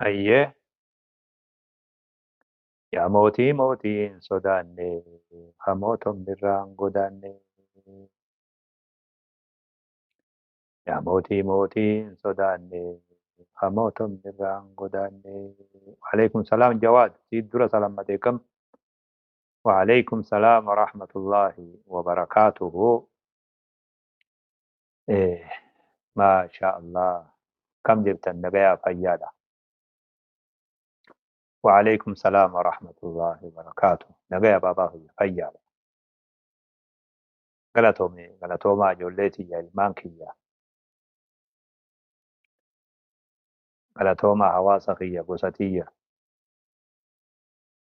أيه. يا موتي موتي سوداني هموتهم بران قداني. يا موتي موتي سوداني هموتهم بران قداني. وعليكم السلام جواد سيد درة سلام عليكم. وعليكم السلام ورحمة الله وبركاته. إيه، ما شاء الله. كم جبت النبي فيادا. وعليكم السلام ورحمة الله وبركاته. نبي بابا فيادا. غلطوما جوليتي يا المانكية. غلطوما حواسا خية قصتية.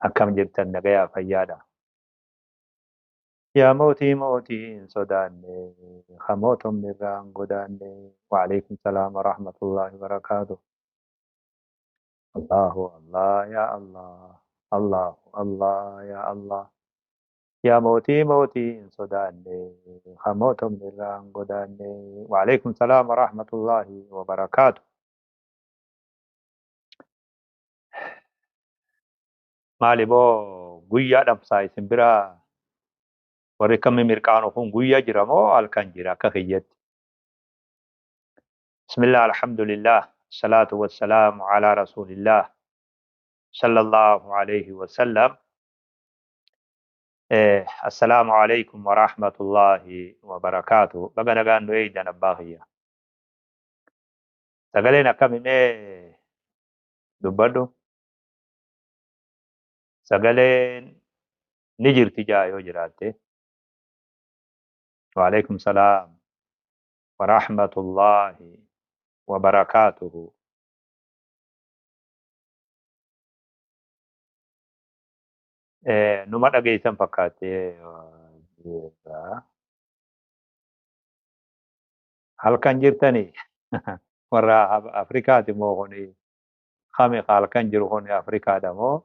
أكم جبت النبي فيادا. يا موتي موتي سوداني خموت من ران قداني. وعليكم السلام ورحمة الله وبركاته. الله الله يا الله. الله الله يا الله. يا موتي موتي سوداني خموت من ران قداني. وعليكم السلام ورحمة الله وبركاته. مالي بو قويا دبساي سنبرا وركم مركانو خون قويا جرمو الكنجرا كخيت. بسم الله الحمد لله الصلاة والسلام على رسول الله صلى الله عليه وسلم. السلام عليكم ورحمة الله وبركاته. بقى نغان نوي جنباغية سغلين كم دبدو سغلين نجر تجايو جراتي. وعليكم السلام ورحمة الله وبركاته. نما دغيتن فكاتي. هل كان جرتني ورا أفريقيا تمو هوني خامي قال كان جرو هوني أفريقيا دمو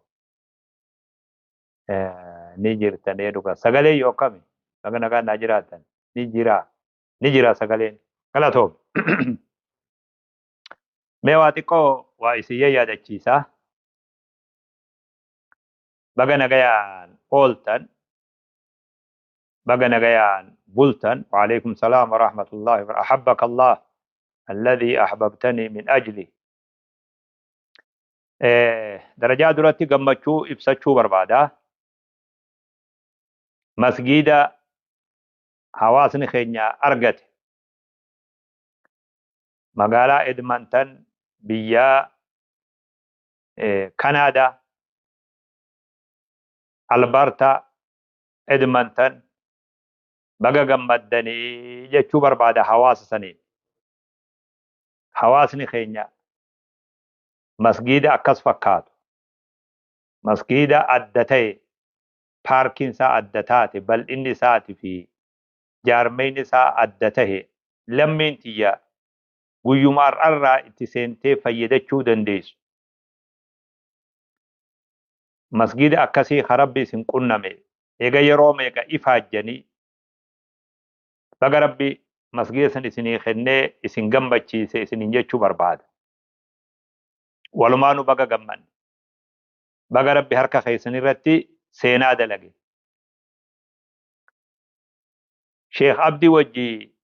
نيجر تاني دوكا سغالي يوكامي نغا نغا ناجراتن نيجرا سغالين كلا توب. ميواتيكو وايسيه يادچيسا بغا نغيان اولتن بغا نغيان بولتن. وعليكم السلام ورحمة الله أحبك الله الذي أحببتني من أجلي. درجات دراتي غمچو ابسچو بربادا مسجد حواسني خينيا أرغت مقالة إدمنتن بيا كندا ألبرتا إدمنتن بقى غمدني جچو بربادا حواس سنين حواسني خينيا مسجد أكس فكات مسجد أدتي باركين سا أدتات بل إني ساتي في جارمين سا أدته لمن تيا ويمار أرى اتسنتي فيدچو دنديس مسجد أكسي خربي سنقنمي إيغا يروم إيغا إفاجني بقى ربي مسجد سن إسني خنة إسن غمبچي سي إسن جچو برباد ولمانو بقى غمان بقى ربي هركا خيسني رتي سينا دلقي شيخ عبدي وجي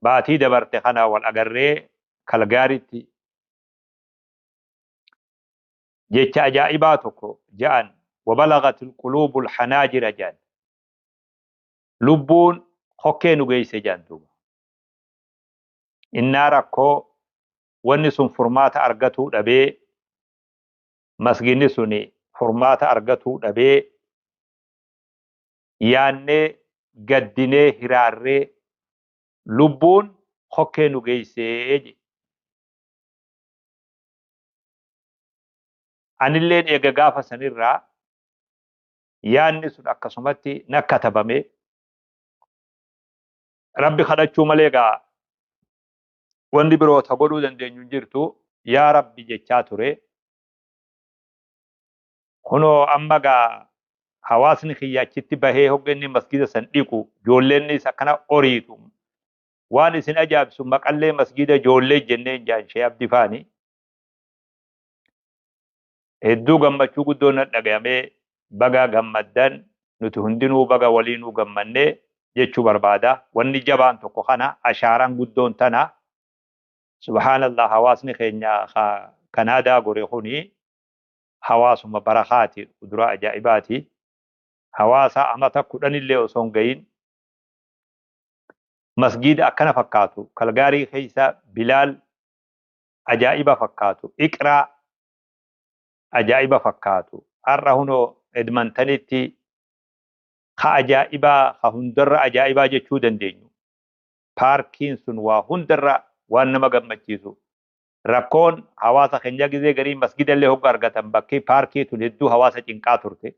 باتي دبرت خنا والأقري كالغاريتي جيتش أجائباتك جان وبلغت القلوب الحناجر جان لبون خوكي نغيس جان دوبا إنا ركو ونسون فرمات أرغتو دبي مسجن سوني فرمات أرغتو دبي ياني قدني هراري لبون خوكي نغيس جي أن اللين إيغا غافة سنرى ياني سون أكسومتي نكتبامي ربي خدچو مليغا wanni biroo ta godhuu dandeenyu hin jirtu yaa rabbi jechaa ture. Kunoo amma gaa hawaasni kiyya achitti bahee hogganni masgida san dhiqu joolleennis akkana oriitu waan isin ajaa'ibsu maqallee masgida joollee jenneen jaan shee abdi faani hedduu gammachuu guddoon dhagayamee baga gammaddan nuti hundinuu baga waliinuu gammannee jechuu barbaada. Wanni jabaan tokko kana ashaaraan guddoon tana subhaanallah hawaasni keenya Kanaadaa gore kuni hawaasuma barakaati kuduraa ajaa'ibaati. Hawaasa amata 10 illee osoo hin gahin masgiida akkana fakkaatu Kalgaarii keessa Bilaal ajaa'iba fakkaatu Iqraa ajaa'iba fakkaatu har'a hunoo Edmontonitti ka ajaa'ibaa ka hundarra ajaa'ibaa jechuu dandeenyu paarkiin sun waa hundarra waan nama gammachiisu rakkoon hawaasa keenya gizee garii masgida illee hogga argatan bakki paarkii tun hedduu hawaasa cinqaa turte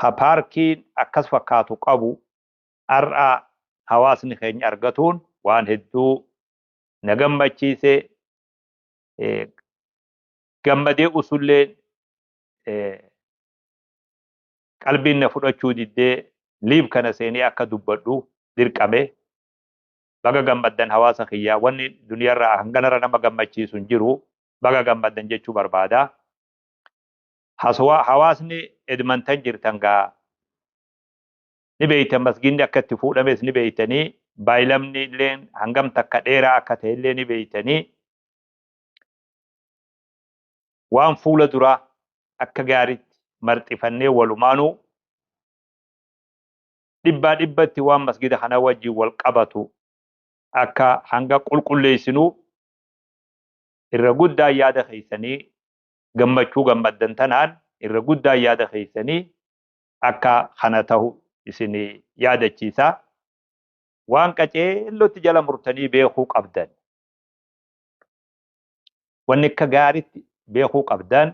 ka paarkiin akkas fakkaatu qabu har'a hawaasni keenya argatuun waan hedduu na gammachiise gammadee usullee qalbiin na fudhachuu diddee liib kana seenee akka dubbadhu dirqame baga gammaddan hawaasa kiyyaa wanni duniyarraa hanganarra nama gammachiisu hin jiru baga gammaddan jechuu barbaada. Hawaasni Edmonton jirtan gaa ni beeytan masgiidni akka itti fuudhames ni beeytanii baayilamni illee hangam takka dheeraa akka ta'e illee ni beeytanii waan fuula duraa akka gaariitti marxifannee walumaanuu dhibbaa dhibbatti waan masgida kana wajjin wal qabatu akka hanga qulqulleessinuu irra guddaa yaada keeysanii gammachuu gammaddan tanaan irra guddaa yaada keeysanii akka kana ta'u isinii yaadachiisa waan qaceellotti jala murtanii beekuu qabdan wanni akka gaariitti beekuu qabdan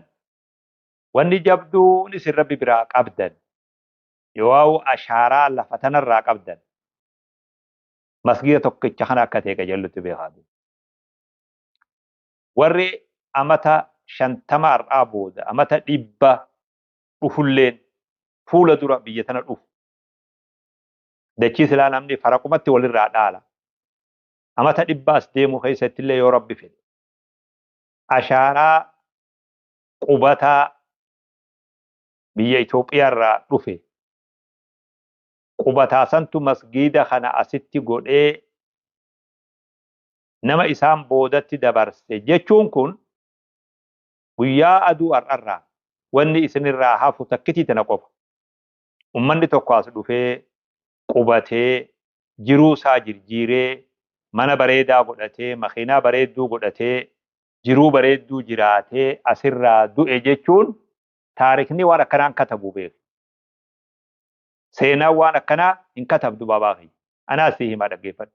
wanni jabduun isin rabbi biraa qabdan yoo ashaaraa lafa tanarraa qabdan masgida tokkicha kana akka ta'e qajeellotti beekaa warri amata 50 har'aa booda amata 100 dhufulleen fuula dura biyya tana dhufu dachii silaa namni faraqumatti walirraa dhaala amata 100 as deemuu keessatti illee yoo rabbi fedhe ashaaraa qubataa biyya Itoophiyaa irraa dhufe qubataa santu masgiida kana asitti godhee nama isaan boodatti dabarse jechuun kun guyyaa aduu har'arraa wanni isinirraa hafu takkitii tana qofa ummanni tokko as dhufee qubatee jiruu isaa jirjiiree mana bareedaa godhatee makiinaa bareedduu godhatee jiruu bareedduu jiraatee asirraa du'e jechuun taarikni waan akkanaa hin katabu beeku seenaan waan akkanaa hin katabdu babaaqi anaa si himaa dhaggeeffadhu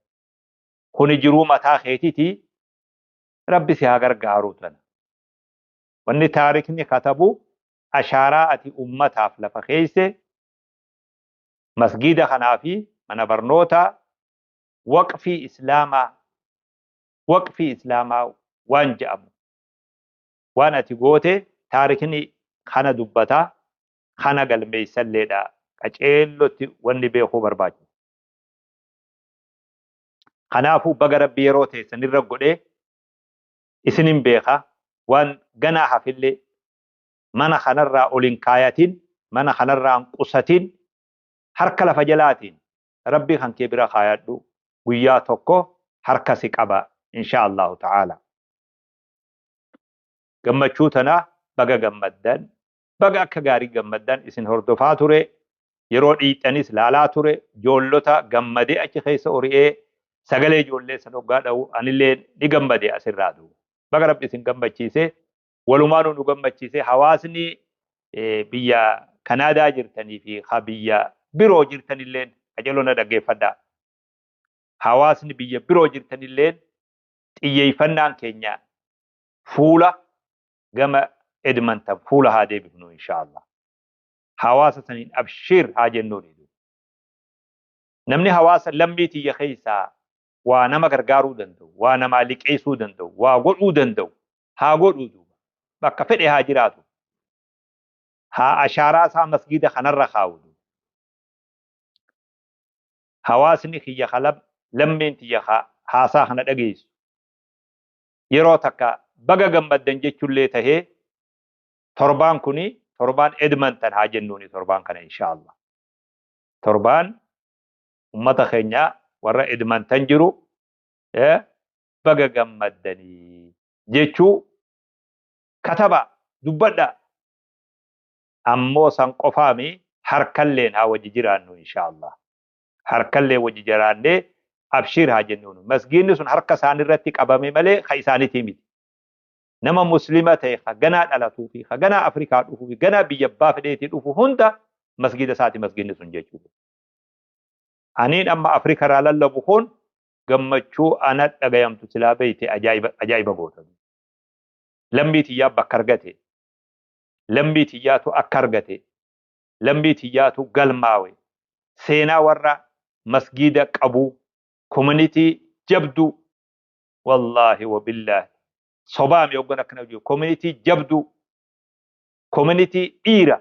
kuni jiruu mataa keetiiti rabbi si haa gargaaru tana wanni taarikni katabu ashaaraa ati ummataaf lafa keeyse masgiida kanaa fi mana barnootaa waqfii islaamaa waan je'amu waan ati goote taarikni kana dubbataa kana galmeeysalleedha qaceellotti wanni beekuu barbaachisu kanaafuu baga rabbi yeroo teessanirra godhee isinin beeka waan ganaa hafillee mana kanarraa olin kaayatin mana kanarraa hin qusatin harka lafa jalaatiin rabbi kan kee bira kaayadhu guyyaa tokko harka si qaba insha Allahu ta'ala gammachuu tana baga gammaddan baga akka gaarii gammaddan isin hordofaa ture yeroo dhiixanis laalaa ture joollota gammadee achi keessa ori'ee sagalee ijoollee san hoggaa dha'u anillee ni gammade asirraa duuba baga rabbi isin gammachiise walumaanuu nu gammachiise hawaasni biyya Kanaadaa jirtanii fi biyya biroo jirtanillee qajeeloo na dhaggeeffadhaa hawaasni biyya biroo jirtanillee xiyyeeffannaan keenya fuula gama Edmonton fuula haa deebifnu inshaallah hawaasa saniin abshir haa jennuun namni hawaasa lammii tiyya keessaa waa nama gargaaruu danda'u waa nama liqeessuu danda'u waa godhuu danda'u haa godhuu duuba bakka fedhe haa jiraatu haa ashaaraa isaa masgiida kanarra kaa'u hawaasni kiyya kalab lammiin tiyya haasaa kana dhageessu yeroo takka baga gammaddan jechuullee tahee torbaan kuni torbaan Edmonton haa jennuuni torbaan kana inshallah torbaan ummata keenya warra Edmonton jiru baga gammaddanii jechuu kataba dubbadha ammoo san qofaami harkalleen haa wajji jiraannu inshallah harkallee wajji jiraannee abshir haa jennuun masgiinni sun harka isaanirratti qabame malee ka isaanitii miti nama muslima ta'e ka ganaa dhalatuu fi ka ganaa Afrikaa dhufuu fi ganaa biyya abbaa fedheetii dhufu hunda masgiida isaati masgiinni sun jechuudha. Aniin amma Afrikaa irraa lallabu kun gammachuu ana dhagayamtu silaa beeyte ajaa'iba gootan. Lammii tiyyaa bakka argate, lammii tiyyaatu akka argate, lammii tiyyaatu galmaawe, seenaa warra masgiida qabu, community jabdu, wallahi wa billahi. Sobaami yoggan akkana jiru community jabdu community dhiira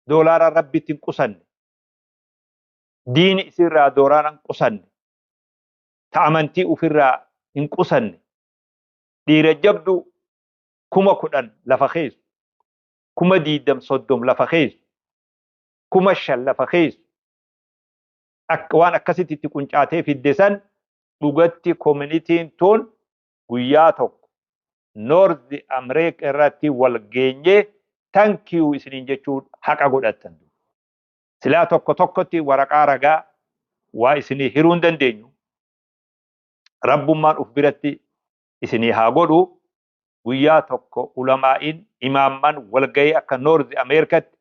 doolaara rabbitti hin qusanne diini isirraa doolaara hin qusanne ta'amantii ofirraa hin qusanne dhiira jabdu 10,000 lafa keessa 20,30 lafa keessa 5,000 lafa keessa waan akkasitti itti quncaatee fidde san dhugatti community'n tun guyyaa tokko North America irratti wal geenyee thank you isiniin jechuun haqa godhattan. Silaa tokko tokkotti waraqaa ragaa waa isinii hiruu hin dandeenyu. Rabbummaan uf biratti isinii haa godhu guyyaa tokko ulamaa'in imaamman wal gahee akka North Americaatti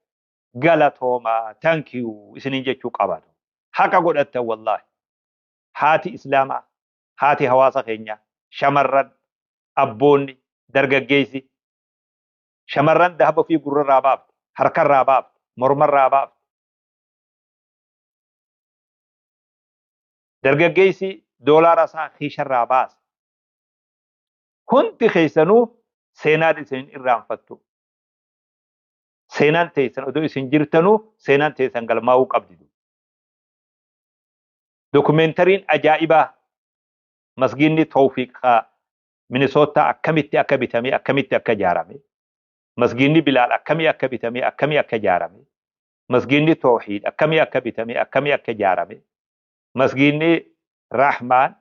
galatoomaa thank you isiniin jechuu qabaatu. Haqa godhattan wallahi. Haati Islaamaa, haati hawaasa keenya, shamarran, abboonni, dargaggeessi, shamarran dahaba fi gurrarraa baafte, harkarraa baafte, mormarraa baafte. Dargaggeessi doolaara isaa kiisharraa baase. Hundi keessanuu seenaan isin irraanfattu. Seenaan teessan odoo isin jirtanuu seenaan teessan galmaa'uu qabdi. Dokumentariin ajaa'ibaa masgiinni Tawfiiq Minnesota akkamitti akka bitamee akkamitti akka ijaarame masgiinni Bilaal akkamii akka bitamee akkamii akka ijaarame masgiinni Tawhiid akkamii akka bitamee akkamii akka ijaarame masgiinni Rahmaan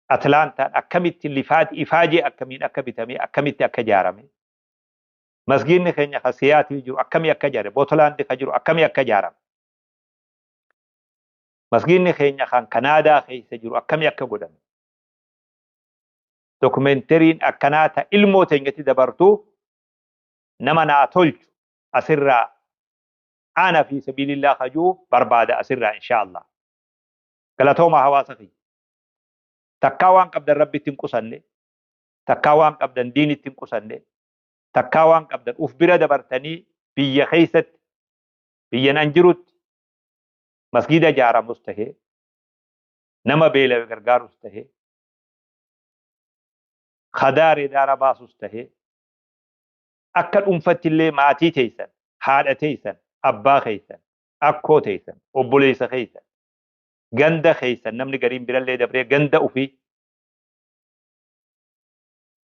Atlantaan akkamitti ifaajee akkamiin akka bitamee akkamitti akka ijaarame masgiinni keenya Kasiyaatii jiru akkamii akka ijaarame Bootolaandi ka jiru akkamii akka ijaarame masgiinni keenya kan Kanaadaa keessa jiru akkamii akka godhame. Dokumentariin akkanaata ilmoo teenyatti dabartuu nama naa tolchu asirraa ana fi sabilillah kajuu barbaada asirraa inshallah. Galatooma hawaasa keenya. Takkaa waan qabdan rabbitti hin qusanne, takkaa waan qabdan diinitti hin qusanne, takkaa waan qabdan uf bira dabartanii biyya keessatti biyya nan jirutti masgiida ijaaramus tahee nama beela gargaarus tahee khadaari daara baasus tahee akka dhuunfatti illee maatii teessan haadha teessan abbaa keessan akkoo teessan obboleessa keessan ganda keessan namni gariin birallee dabree ganda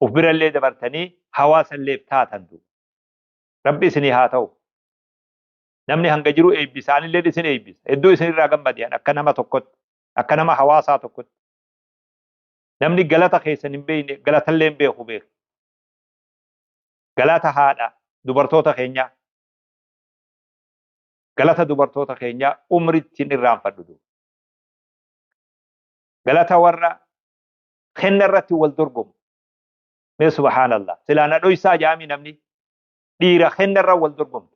uf birallee dabartanii hawaasallee taatan rabbi isinii haa ta'u. Namni hanga jiru eebbisaanillee isin eebbisa. Hedduu isin irraa gammadeen akka nama tokkotti, akka nama hawaasaa tokkotti. Namni galata keessan hin beekne galatallee hin beeku beeku. Galata haadha dubartoota keenyaa. Galata dubartoota keenyaa umritti hin irraanfadhu. Galata warra kenna irratti wal dorgomu. Mee subhaanallah. Silaana dhoysaa jaami namni dhiira kenna irra wal dorgomu.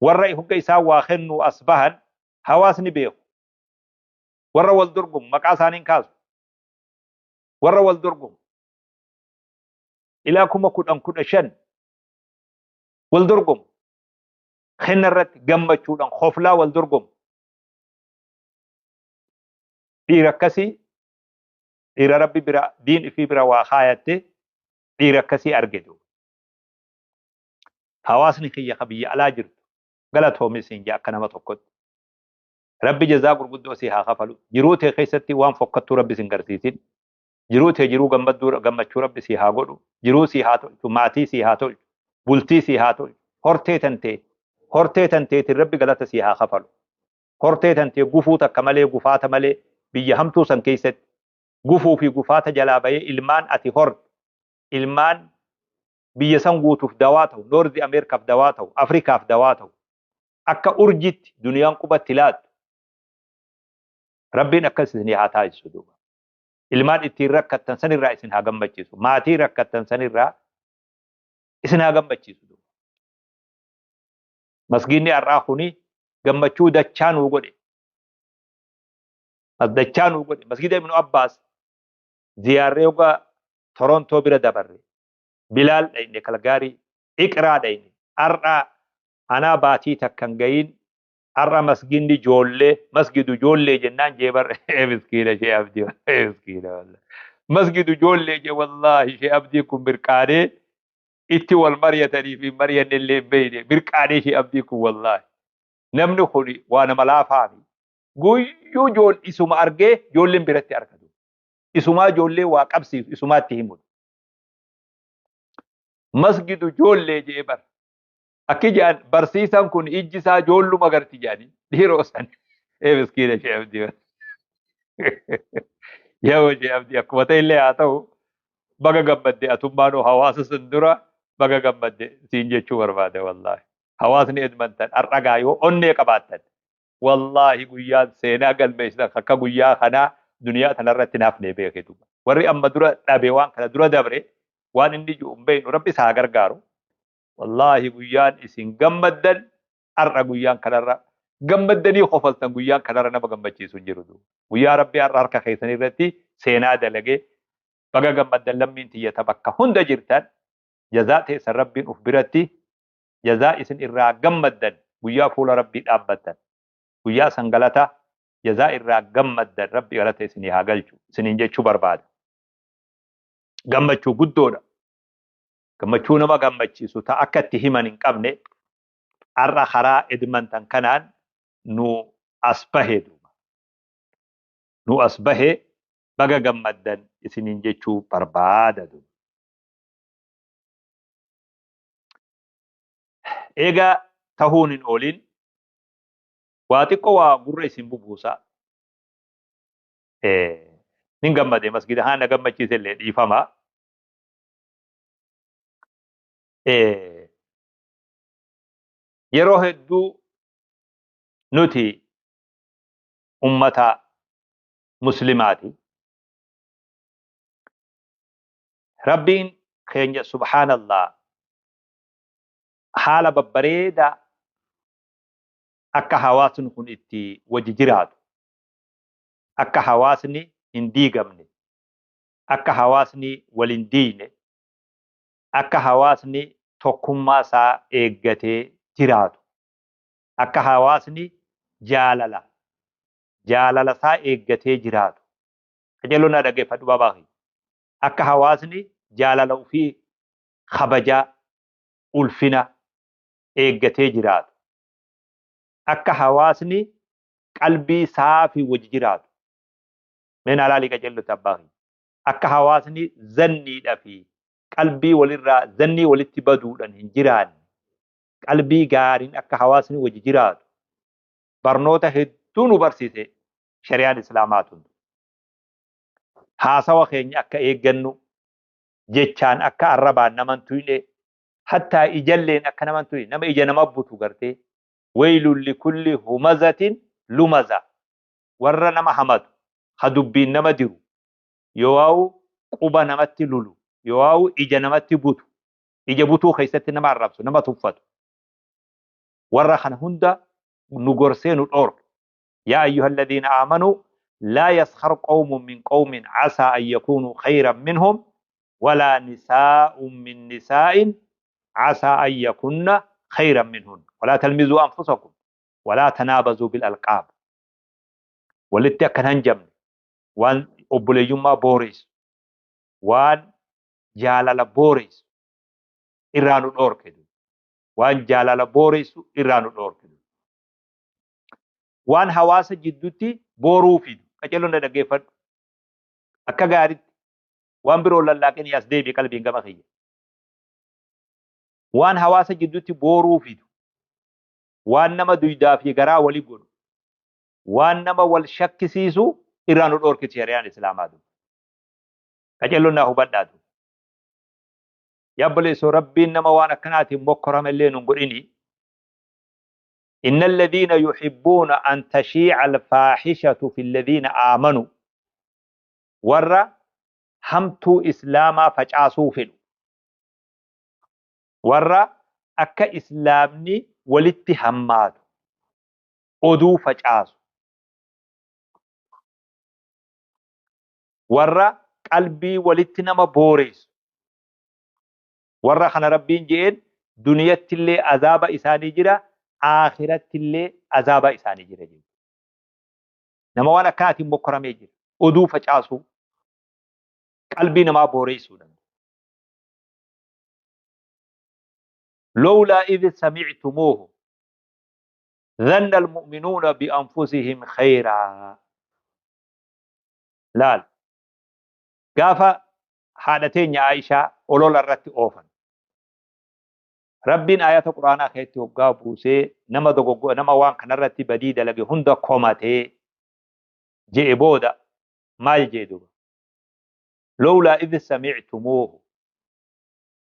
Warra hogga isaa waa kennu asbahan hawaasni beeku. Warra wal dorgomu maqaa isaaniin kaasu. Warra wal dorgomu. Ilaa 10,000 wal dorgomu. Kenna irratti gammachuudhaan hoflaa wal dorgomu. Dhiira akkasii dhiira rabbi bira diin fi bira waa kaayatte dhiira akkasii argetu. Hawaasni kiyya biyya alaa jirtu. Galatoomi siin jaa akka nama tokkotti. Rabbi jazaa gurguddoo si haa kafalu. Jiruu tee keessatti waan fokkattuu rabbi sin garsiisin. jiruu tee jiruu gammachuu rabbi si haa godhu jiruu si haa tolchu maatii si haa tolchu bultii si haa tolchu hortee tanteetiin rabbi galata si haa kafalu hortee tantee gufuu takka malee gufaata malee biyya hamtuu san keessatti gufuu fi gufaata jalaa bahee ilmaan ati horte ilmaan biyya san guutuuf dawaa ta'u noordi ameerikaaf dawaa ta'u afrikaaf dawaa ta'u akka urjitti duniyaan qubatti laattu rabbiin akkas isin haa taasisu duuba ilmaan ittiin rakkattan sanirraa isin haa gammachiisu maatii rakkattan sanirraa isin haa gammachiisu duuba masgiinni har'aa kuni gammachuu dachaa nuu godhe dachaa nuu godhe masgiida ibnu abbaas ziyaarree ogaa torontoo bira dabarre bilaal dhayne kalgaarii iqraa dhayne har'aa anaa baatii takkan gayin har'a masgiinni masgidu joollee jennaan jeebar miskiina shee abdii miskiina wallahi masgidu joollee je wallahi shee abdii kun birqaanee itti wal mariyatanii fi mariyanne illee beeyne birqaanee shee abdii kun wallahi namni kun waa nama laafaami guyyuu isuma argee joolleen biratti argatu isumaa joollee waa qabsiisu isumaatti himu masgidu joollee jeebar akki jaan barsiisan kun ijji isaa joolluma garti jaani dhiiroo san miskiina shee abdii yaa shee abdii akkuma ta'illee haa ta'u baga gammadde atummaanoo hawaasa san dura baga gammadde siin jechuu barbaade wallahi hawaasni Edmonton har'a yoo onnee qabaattan wallahi guyyaan seenaa galmeessitan akka guyyaa kanaa duniyaa tanarratti naaf nee beeketu warri amma dura dhabe waan kana dura dabre waan inni jiru hin beeknu rabbi isaa gargaaru wallahi guyyaan isin gammaddan har'a guyyaan kanarra gammaddanii qofaltan guyyaan kanarra nama gammachiisu hin jiru guyyaa rabbi har'a harka keessanii irratti seenaa dalagee baga gammaddan lammiin tiyyata bakka hunda jirtan jazaa teessan rabbiin uf biratti jazaa isin irraa gammaddan guyyaa fuula rabbii dhaabbattan guyyaa san galata jazaa irraa gammaddan rabbi galata isinii haa galchu isiniin jechuu barbaada gammachuu guddoodha gammachuu nama gammachiisu ta akka itti himan hin qabne har'a karaa Edmonton kanaan nu as bahee baga gammaddan isiniin jechuu barbaada egaa tahuun hin oolin waa xiqqoo waa gurra isin bubuusa nin gammade masgida haan na gammachiise illee dhiifama yeroo hedduu nuti ummata muslimaati rabbiin keenya subhaanallah haala babbareedaa akka hawaasni kun itti wajji jiraatu akka hawaasni hin diigamne akka hawaasni wal hin diine akka hawaasni tokkummaa isaa eeggatee jiraatu akka hawaasni jaalala isaa eeggatee jiraatu qajeeloo na dhaggeeffadhu babaaqi akka hawaasni jaalala ofii kabajaa ulfina eeggatee jiraatu akka hawaasni qalbii saafii wajji jiraatu meen alaalii qajeeloo tabbaaqi akka hawaasni zanniidha fi qalbii walirraa zannii walitti baduudhaan hin jiraanne qalbii gaariin akka hawaasni wajji jiraatu barnoota hedduu nu barsiise shari'aan islaamaatun haasawa keenya akka eeggannu jechaan akka arrabaan naman tuyne hattaa ijalleen akka naman tuyne nama ija nama butu gartee waylun likulli humazatin lumaza warra nama hamatu ha dubbiin nama diru yoo quba namatti lulu yoo ija namatti butu ija butuu keessatti nama arrabsu nama tuffatu warra kana hunda nu gorsee nu dhor yaa ayyuhalladhiina aamanuu لا يسخر قوم من قوم عسى أن يكونوا خيرا منهم ولا نساء من نساء عسى أن يكون خيرا منهن ولا تلمزوا أنفسكم ولا تنابزوا بالألقاب ولتي أكن هنجم وان أبليجما بوريس وان جالال بوريس إيرانو الأوركدو وان جالال بوريس إيرانو الأوركدو وان حواس جدوتي بوروفيدو qajeeloo na dhaggeeffadhu akka gaariitti وان برو لكن يسدي بقلبي كما خي وان حواس جدتي بورو فيدو وان نما دويدا في غرا ولي غدو وان نما والشك سيسو إيران الأورك شريعة الإسلام هذا كجلنا هو بدأ يبلي سو ربي نما وانا كناتي مكرم اللي نقولني إن الذين يحبون أن تشيع الفاحشة في الذين آمنوا ورّا همتو إسلاما فجاسو فيلو ورّا أكا إسلامني والاتهامات أدو فجاسو ورّا قلبي والاتنما بوريس ورّا خنا ربين جين دنيا اللي عذاب إساني جرا آخرة اللي عذاب إساني جرا جين نما وانا كاتي مكرمي جرا أدو فجاسو قلبي نما بوريسو لولا إذ سمعتموه ظن المؤمنون بأنفسهم خيرا لال قافا حالتين يا عائشة أولولا الرت أوفن ربين آيات القرآن خيتي وقابو سي نما دوغو نما وان كان الرت بديدة لغي هندا كوماتي جيبودا ما يجيدو لولا إذ سمعتموه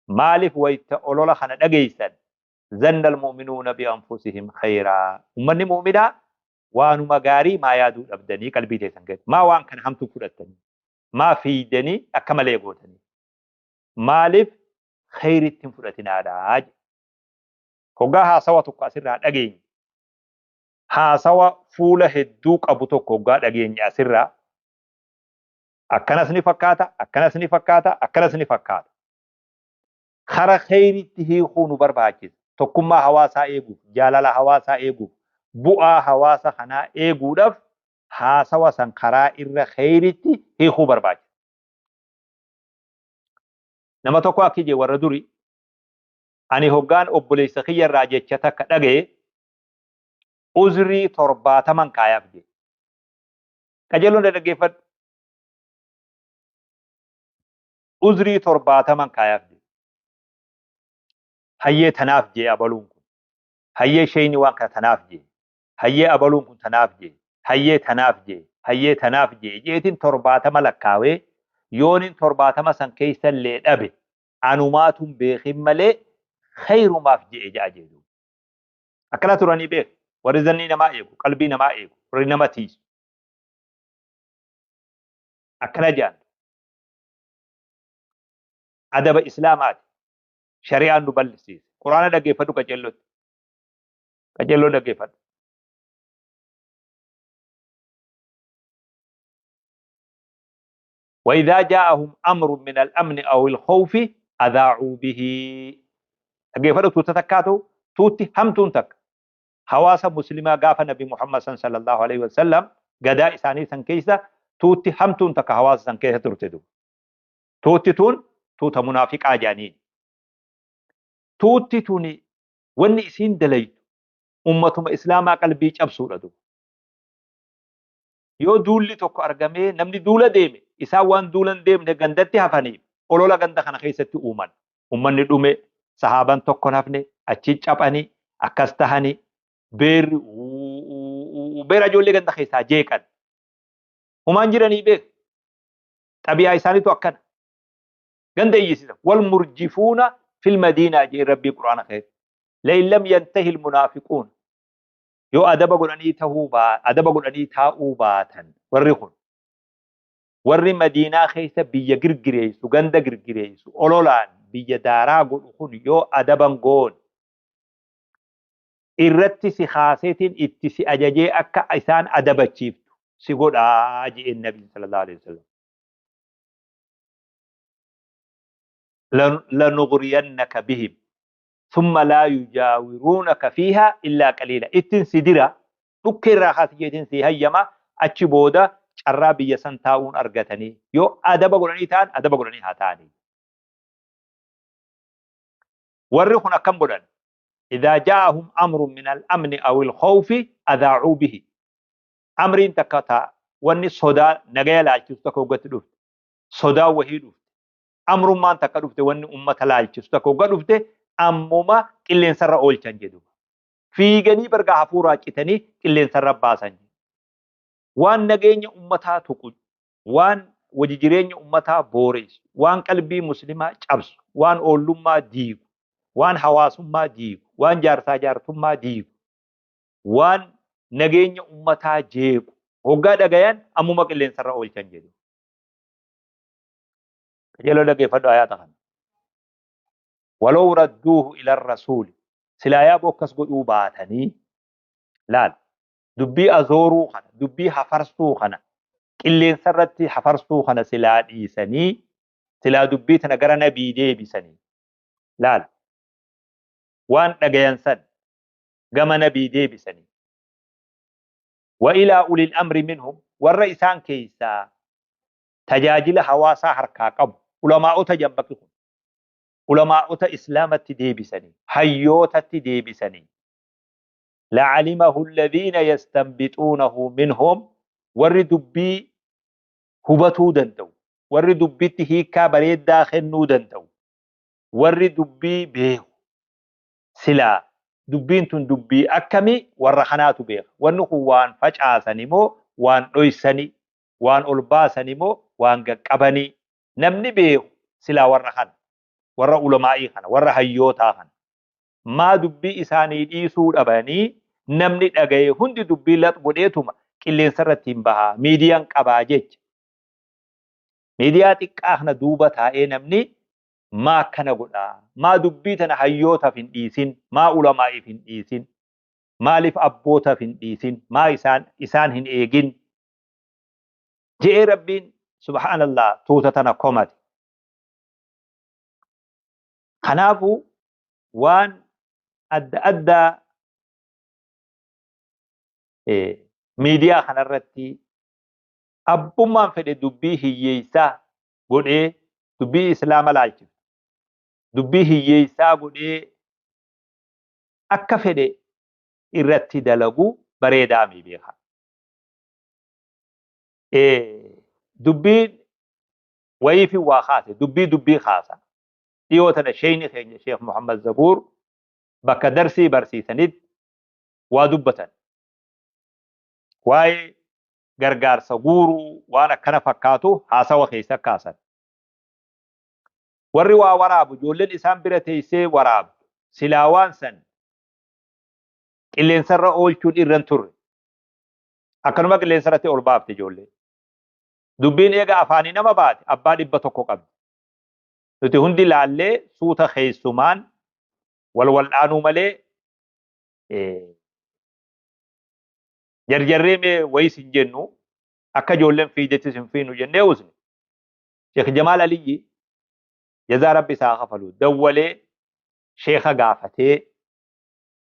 مالف ويت أولولا خنا دغيسن ظن المؤمنون بأنفسهم خيرا ومن مؤمنا وانو مغاري ما يادو أبدني قلبي تيسن ما وان كان همتو فرطني ما في دني أكمل يقوتني مالف خير التنفرتنا داج هوغا هاسوا توكو أسرها دغين هاسوا فولة هدوك أبو توكو هوغا دغين أسرها أكنسني فكاتا أكنسني فكاتا أكنسني فكاتا خرا خير التهي خونو برباكيز توكما حواسا إيغو جالالا حواسا إيغو بؤا حواسا خنا إيغو دف هاسوا سنخرا إر خير التهي خو برباكيز نما توكو أكيجي وردوري أني هوغان أبوليس خير راجيشتا كدغي أزري ترباتا من كاياف دي كجلون دغيفت أزري ترباتا من كاياف دي هيي تناف جي أبلون هيي شيني وانك تناف جي هيي أبلون كن تناف جي هيي تناف جي هيي تناف جي جيتين ترباتا ملكاوي يونين ترباتا مسان كيسا اللي أبي عنوماتهم بيخم ملي خير ما في جي إجاجيدو أكلا تراني بيخ ورزني نما إيقو قلبي نما إيقو ورنما تيس أكلا جان أدب إسلامات شريعة نبلسيس قرآن دقيفتو كجلو دقيفت وإذا جاءهم أمر من الأمن أو الخوف أذاعوا به دقيفتو تتكاتو توتي همتون تك حواس مسلمة قاف نبي محمد صلى الله عليه وسلم قداء إساني سنكيسة توتي همتون تك حواس سنكيسة ترتدو توتي تون توتا منافق آجانين توتي توني واني إسين دليت أمتهم إسلاما قلبي أبسو لدو yoo duulli tokko argamee namni duula deeme isaa waan duulan deemne gandatti hafaniif olola ganda kana keessatti uuman ummanni dhume sahaaban tokko hafne achi caphanii akkas tahanii beerri beera ijoollee ganda keessaa jeeqan humaan jiranii beek xabiyaa isaaniitu akkana ganda iyyisiisa wal murjifuuna fil madiinaa jee rabbii quraana keessa لئن لم ينتهي المنافقون yoo adaba godhanii taa'uu baatan warri kun warri madiinaa keessa biyya girgireessu ganda girgireessu ololaan biyya daaraa godhu kun yoo adaban goon irratti si haaseetiin itti si ajajee akka isaan adabachiiftu si godhaa jeen nabi sallallahu alaihi wasallam لنغرينك بهم ثم لا يجاورونك فيها إلا قليلا إتن سدرا دكر راحات جيتن سي هيما أتش بودا شرابي يسنتاون أرغتني يو أدب قراني تان أدب قراني هاتاني ورخنا كم قران إذا جاءهم أمر من الأمن أو الخوف أذاعوا به أمرين تكتا واني صدا نغيلا تستكو قتلوف صدا وهيدوف أمر ما أنت كرفت وان أمة لالتشس تكو كرفت أمما كلين سر أولشان جدو في جني برجع حفورة كتني كلين سر باسان وان نجين أمتها تقول وان وجيرين أمتها بوريس وان قلبي مسلمة شابس وان أولما ديب وان حواسما ديب وان جارتا جارتما ديب وان نجين أمتها جيب هوجا دعيان أمما كلين سر أولشان جدو جلو لقي فدو آياتها ولو ردوه إلى الرسول سلا يابو كسبوا باتني لا دبي أزورو خنا دبي حفرسو خنا كلين سرتي حفرسو خنا سلا ديسني سلا دبي تنقر نبي دي بسني لا وان دقيان سن قم نبي دي بسني وإلى أولي الأمر منهم والرئيسان كيسا تجاجل حواسا حركا قب علماء تجنبكهم علماء إسلامة دي بسني حيوتة دي بسني لعلمه الذين يستنبطونه منهم ور دبي هبتو دندو ور دبي تهيكا بريد داخل نو دندو ور دبي بيه سلا دبين تن دبي أكمي ور خناتو بيه ونخو وان فجعاسني مو وان رويسني وان ألباسني مو وان قبني نمني بيه سلا ور خن ور علمائي خن ور هيوتا خن ما دبي إساني ديسو أباني namni dhagaye hundi dubbii lat godheetuma qilleensa irratti hin baha miidiyaan qabaa jecha miidiyaa xiqqaa kana duuba taa'ee namni maa akkana godha maa dubbii tana hayyootaaf hin dhiisin maa ulamaa'iif hin dhiisin maaliif abbootaaf hin dhiisin maa isaan hin eegin je'ee rabbiin subhaanallah tuuta tana komate kanaafuu waan adda addaa miidiyaa kanarratti abbummaan fedhe dubbii hiyyeessaa godhee dubbii islaama laalchiftu dubbii hiyyeessaa godhee akka fedhe irratti dalagu bareedaa mi beeka. Dubbiin wayii fi waa kaase dubbii kaasa dhiyoo tana sheeyni keenya Sheekh Muhammad Zabuur bakka darsii barsiisanitti waa dubbatan. Waa'ee gargaarsa guuruu waan akkana fakkaatu haasawa keessa kaasan. Warri waa waraabu ijoolleen isaan bira teessee waraabu silaa waan san qilleensarra oolchuun irran turre. Akkanuma qilleensarratti ol baafte ijoollee. Dubbiin eega afaanii nama baate abbaa 100 qabdi. Nuti hundi laallee suuta keessumaan walwaldhaanuu malee jarjarree mee wayis hin jennu akka ijoolleen fiijettis hin fiinu jennee usne. Sheekh Jamaal Aliyyi jazaa rabbi isaa kafalu dawwalee sheekha gaafatee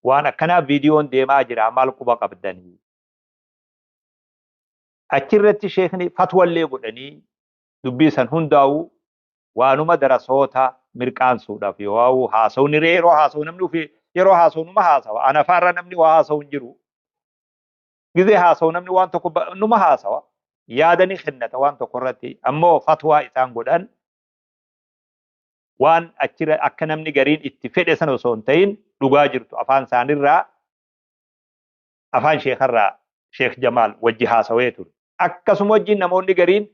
waan akkanaa viidiyoon deemaa jira maal quba qabdanii. Achirratti sheekni fatwallee godhanii dubbii san hundaa'u waanuma darasoota mirqaansuudhaaf yoo haasawni yeroo haasawu namni ofii yeroo haasawu numa haasawa ana faarra namni waa haasawu hin jiru. Gizee haasawu namni waan tokko numa haasawa yaadanii kennata waan tokko irratti ammoo fatwaa isaan godhan waan achira akka namni gariin itti fedhe sana osoo hin ta'in dhugaa jirtu afaan isaanirraa afaan sheekarraa Sheekh Jamaal wajji haasawee ture. Akkasuma wajjin namoonni gariin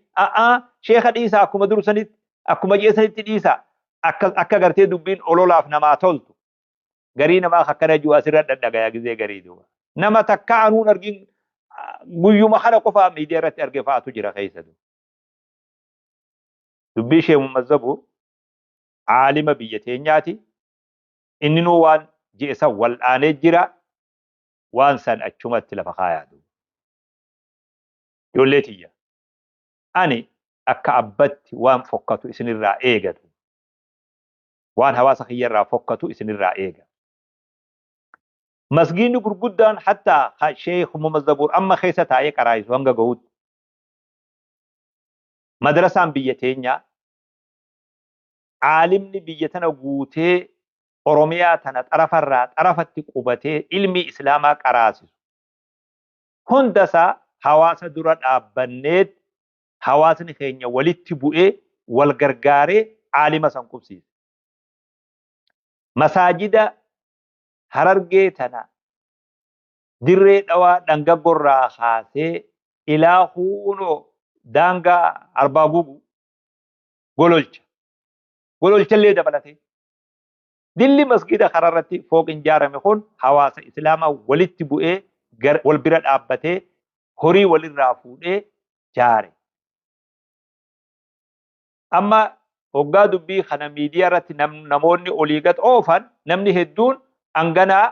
sheeka dhiisaa akkuma dursanitti akkuma jeesanitti dhiisaa akka gartee dubbiin ololaaf namaa toltu garii namaa akkana jiru asirra dhadhagayaa gizee garii duuba. Nama takka anuun argin guyyuma kana qofaa miidiyaa irratti arge fa'aatu jira keessa duuba. Dubbii Sheekh Muhammad Zabuur aalima biyya teenyaati. Inni nuu waan jeesa wal'aanee jira waan san achumatti lafa kaayaa duuba. Ijoollee tiyya ani akka abbatti waan fokkatu isinirraa eegatu waan hawaasa kiyyarraa fokkatu isinirraa eega. Masgiinni gurguddaan hattaa Sheekh Muhammad Zabuur amma keessa taa'ee qaraayisu hanga gahuutti. Madrasaan biyya teenyaa caalimni biyya tana guutee Oromiyaa tana xarafarraa xarafatti qubatee ilmi Islaamaa qaraasisu. Hundasaa hawaasa dura dhaabbanneet hawaasni keenya walitti bu'ee wal gargaaree عالم سنقبسي مساجد هررجيتنا dirree dhawaa dhanga gorraa kaasee ilaa huunoo daangaa arbaa gubu gololchallee dabalatee dilli masgida kararratti fooqin ijaarame kun hawaasa islaamaa walitti bu'ee wal bira dhaabbatee horii walirraa fuudhee jaare. Amma hoggaa dubbii kana miidiyaa irratti namoonni olii gad oofan namni hedduun hanganaa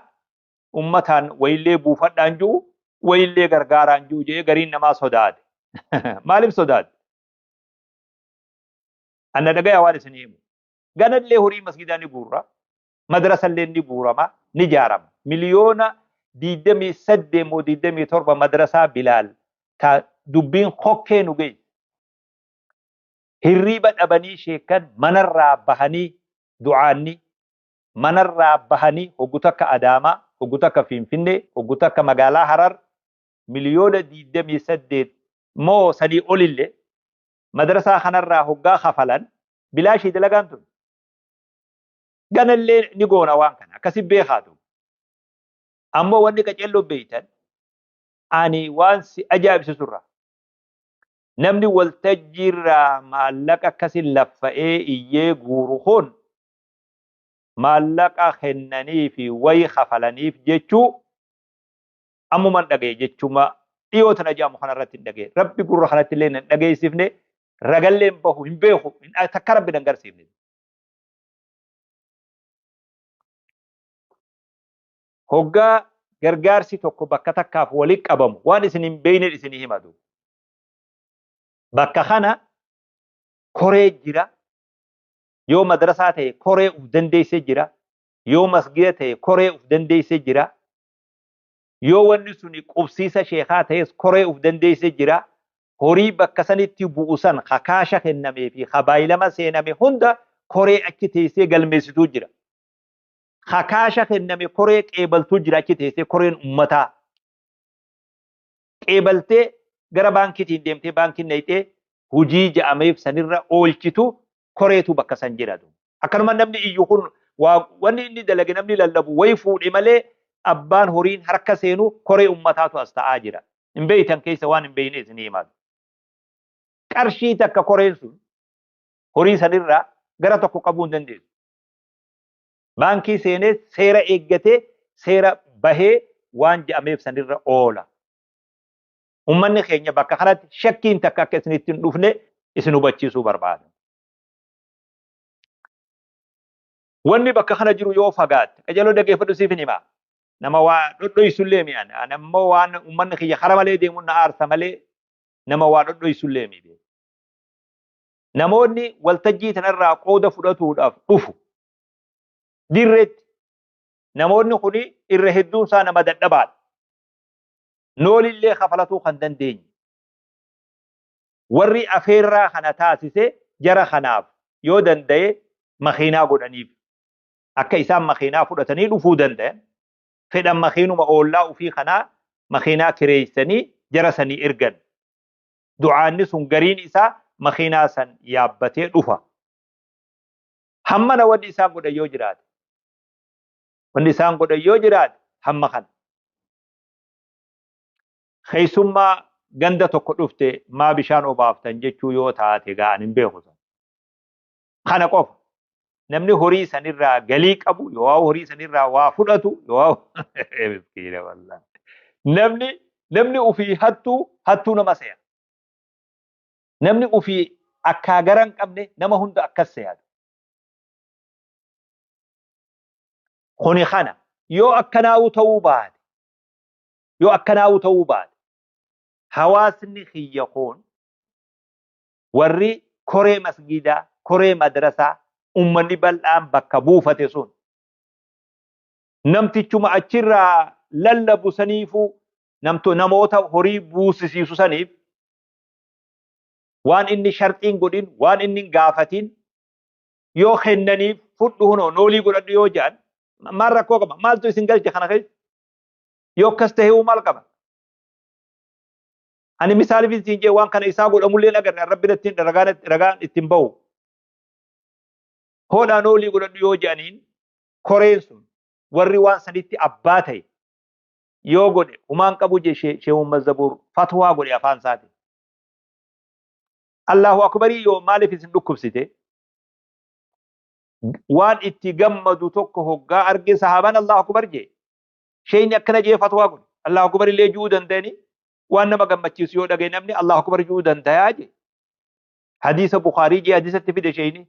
ummataan wayillee buufadhaan jiru wayillee gargaaraan jiru jedhee gariin namaa sodaate. Maaliif sodaate? Anna dhagaya waan isin himu. Ganallee horii masgidaa ni guurra, madrasallee ni guurama, ni ijaarama. Miliyoona 28 moo 27 madrasaa Bilaal ta dubbiin hokkee nu geesse. Hirriba dhabanii sheekan manarraa bahanii du'aanni manarraa bahanii hogguta akka Adaamaa, hogguta akka Finfinnee, hogguta akka magaalaa Harar miliyoona 28 moo sadii olillee madrasaa kanarraa hoggaa kafalan bilaashii dalagaan tun. Ganallee ni goona waan kana akkasi beekaatu. Ammoo wanni qaceelloo beeytan ani waan si ajaa'ibsiisurra namni waltajjiirraa maallaqa akkasi laffa'ee iyyee guuru kun maallaqa kennanii fi wayi kafalaniif jechuu ammuman dhagaye jechuma dhiyootan ajaamu kanarratti hin dhagaye. Rabbi gurra kanatti illee hin dhageessifne ragallee hin bahu hin beeku takka rabbi hin agarsiifne. Hoggaa gargaarsi tokko bakka takkaaf walitti qabamu waan isin hin beeyne isinii himatu. Bakka kana koree jira. Yoo madrasaa ta'e koree uf dandeessee jira. Yoo masgida ta'e koree uf dandeessee jira. Yoo wanni suni qubsiisa sheekaa ta'es koree uf dandeessee jira. Horii bakka sanitti bu'usan hakaasha kennamee fi habaayilama seename hunda koree achi teessee galmeessituu jira. Hakaasha kenname koree qeebaltuu jira achi teessee koreen ummataa. Qeebaltee gara baankiitiin deemtee baankiin dhayxee hujii ja'ameef sanirra oolchitu koreetu bakka san jedhatu. Akkanuma namni iyyuu kun wanni inni dalage namni lallabu wayi fuudhe malee abbaan horiin harka seenu koree ummataatu as ta'aa jira. Hin beeytan keessa waan hin beeyne isinii himatu. Qarshii takka koreen sun horii sanirraa gara tokko qabuu hin dandeessu. Baankii seenee seera eeggatee seera bahee waan ja'ameef sanirra oola. Ummanni keenya bakka kanatti shakkiin takka akka isinitti hin dhufne isin hubachiisuu barbaada. Wanni bakka kana jiru yoo fagaatte qajeeloo dhageeffadhu siif hin himaa. Nama waa dhodhoysullee mi'aan. Nammoo waan ummanni kiyya hara malee deemuun na aarsa malee nama waa dhodhoysullee mi'aan. Namoonni waltajjii tanarraa qooda fudhatuudhaaf dhufu. Dirreetti namoonni kuni irra hedduun isaa nama dadhabaadha. Noolillee kafalatuu kan dandeenye. Warri afeerraa kana taasise jara kanaaf yoo danda'e makiinaa godhaniif. Akka isaan makiinaa fudhatanii dhufuu danda'an. Fedhan makiinuma oollaa ufii kanaa makiinaa kireessanii jara sanii ergan. Du'aanni sun gariin isaa makiinaa san yaabbatee dhufa. Hammana wanni isaan godhan yoo jiraate. Wanni isaan godhan yoo jiraate hamma kana. Keessummaa ganda tokko dhufte maa bishaan obaaftan jechuu yoo taate ga'an hin beeku. Kana qofa. Namni horii sanirraa galii qabu yoo horii sanirraa waa fudhatu yoo miskiina wallahi. Namni ufii hattuu nama se'a. Namni ufii akka garan qabne nama hunda akkas se'atu. Kuni kana yoo akkanaa'u ta'uu baate hawaasni kiyya kun warri koree masgidaa, koree madrasaa, ummanni bal'aan bakka buufate sun namtichuma achirraa lallabu saniifuu namoota horii buusisiisu saniif waan inni sharxiin godhin, waan inni gaafatin yoo kennaniif fudhu hunoo noolii godhadhu yoo jedhan maal rakkoo qaba? Maaltu isin galche kana keessa? Yoo akkas ta'e maal qaba? Ani misaaliif isin jee waan kana isaa godhamullee agarre rabbi ragaan ittiin bahu. هولا نولي يقول يو جانين كوريسون ورّي وان سنتي أباتي يو قد ومان قبو جي شيء مزبور فتوى قد أفان ساتي الله أكبر يو مالي في سندوك بسيتي وان اتقمدو توكو هقا أرقي صحابان الله أكبر جي شيء يكنا جي فتوى قد الله أكبر اللي جودا داني وان ما قمت يسيو دقين أمني الله أكبر جودا داجي حديث بخاري جي حديث تفيد شيني